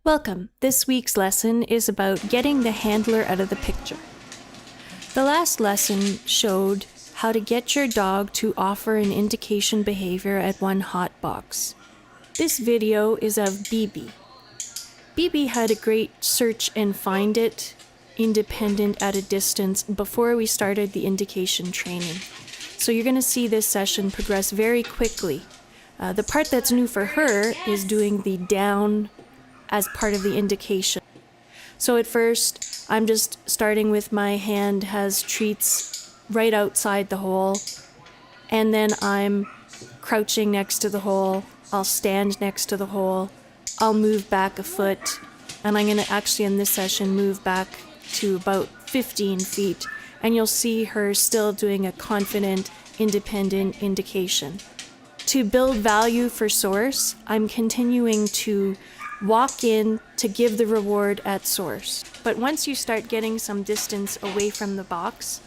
Welcome. This week's lesson is about getting the handler out of the picture. The last lesson showed how to get your dog to offer an indication behavior at one hot box. This video is of BB. BB had a great search and find it independent at a distance before we started the indication training. So you're going to see this session progress very quickly. The part that's new for her is doing the down as part of the indication. So at first, I'm just starting with my hand has treats right outside the hole, and then I'm crouching next to the hole, I'll stand next to the hole, I'll move back a foot, and I'm gonna actually in this session move back to about 15 feet, and you'll see her still doing a confident, independent indication. To build value for source, I'm continuing to walk in to give the reward at source. But once you start getting some distance away from the box,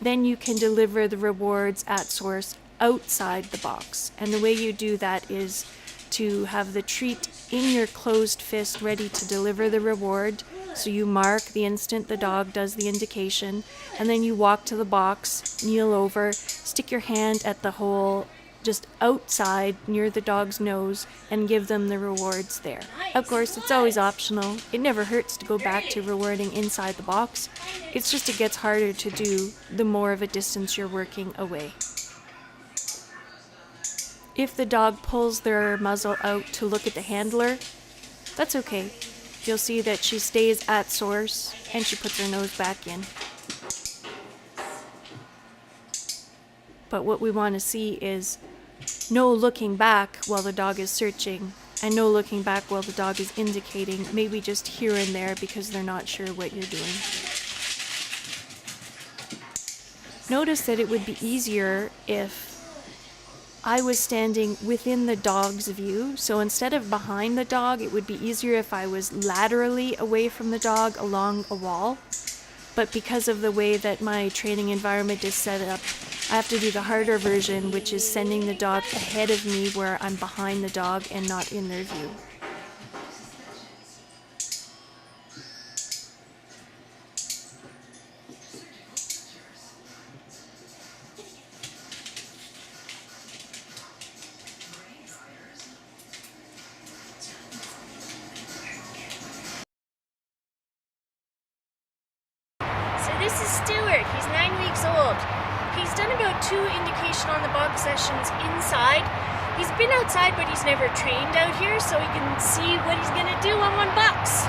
then you can deliver the rewards at source outside the box. And the way you do that is to have the treat in your closed fist ready to deliver the reward. So you mark the instant the dog does the indication, and then you walk to the box, kneel over, stick your hand at the hole just outside near the dog's nose and give them the rewards there. Of course, it's always optional. It never hurts to go back to rewarding inside the box. It's just it gets harder to do the more of a distance you're working away. If the dog pulls their muzzle out to look at the handler, that's okay. You'll see that she stays at source and she puts her nose back in. But what we want to see is no looking back while the dog is searching, and no looking back while the dog is indicating, maybe just here and there because they're not sure what you're doing. Notice that it would be easier if I was standing within the dog's view. So instead of behind the dog, it would be easier if I was laterally away from the dog along a wall. But because of the way that my training environment is set up, I have to do the harder version, which is sending the dog ahead of me where I'm behind the dog and not in their view. So this is Stuart. He's 9 weeks old. He's done about 2 indication on the box sessions inside. He's been outside, but he's never trained out here, so he can see what he's going to do on one box.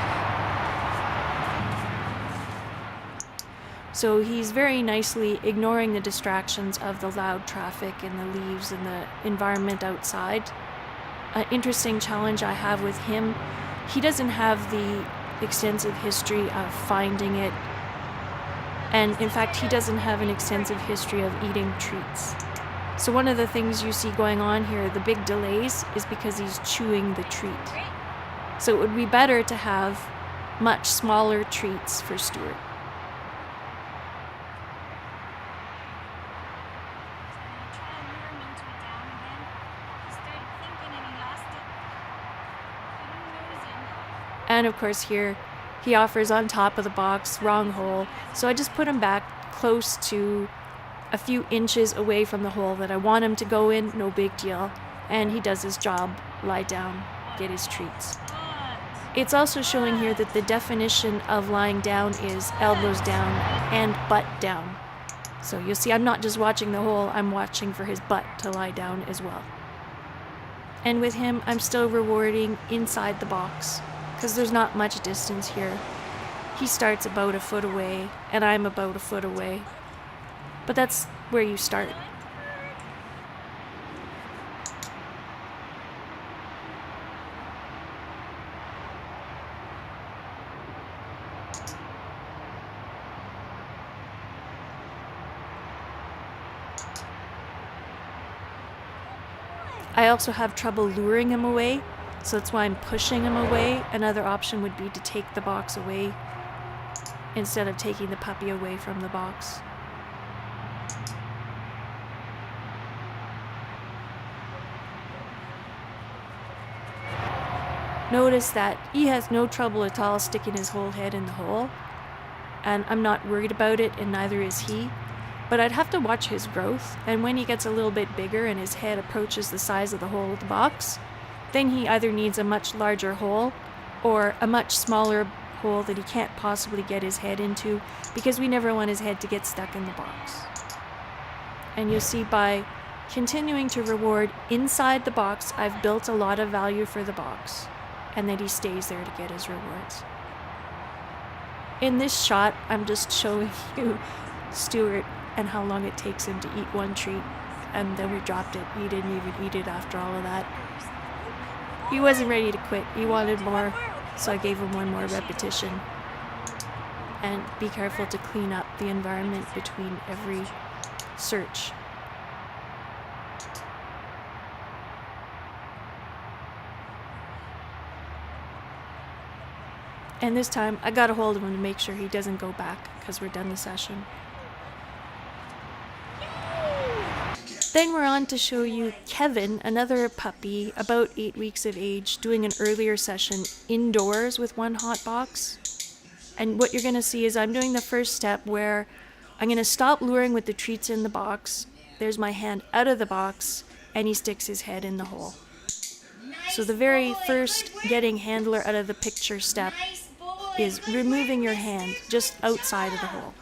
So he's very nicely ignoring the distractions of the loud traffic and the leaves and the environment outside. An interesting challenge I have with him, he doesn't have the extensive history of finding it. And in fact, he doesn't have an extensive history of eating treats. So one of the things you see going on here, the big delays, is because he's chewing the treat. So it would be better to have much smaller treats for Stuart. And of course here, he offers on top of the box, wrong hole, so I just put him back close to a few inches away from the hole that I want him to go in, no big deal, and he does his job, lie down, get his treats. It's also showing here that the definition of lying down is elbows down and butt down. So you'll see I'm not just watching the hole, I'm watching for his butt to lie down as well. And with him, I'm still rewarding inside the box, because there's not much distance here. He starts about a foot away, and I'm about a foot away. But that's where you start. I also have trouble luring him away, so that's why I'm pushing him away. Another option would be to take the box away instead of taking the puppy away from the box. notice that he has no trouble at all sticking his whole head in the hole, and I'm not worried about it, and neither is he. But I'd have to watch his growth, and when he gets a little bit bigger and his head approaches the size of the hole of the box, then he either needs a much larger hole or a much smaller hole that he can't possibly get his head into, because we never want his head to get stuck in the box. And you'll see by continuing to reward inside the box, I've built a lot of value for the box, and that he stays there to get his rewards. In this shot, I'm just showing you Stuart and how long it takes him to eat one treat, and then we dropped it. He didn't even eat it after all of that. He wasn't ready to quit. He wanted more, so I gave him one more repetition. And be careful to clean up the environment between every search. And this time, I got a hold of him to make sure he doesn't go back, because we're done the session. Then we're on to show you Kevin, another puppy, about 8 weeks of age, doing an earlier session indoors with one hot box. And what you're going to see is I'm doing the first step where I'm going to stop luring with the treats in the box. There's my hand out of the box, and he sticks his head in the hole. So the very first getting handler out of the picture step is removing your hand just outside of the hole.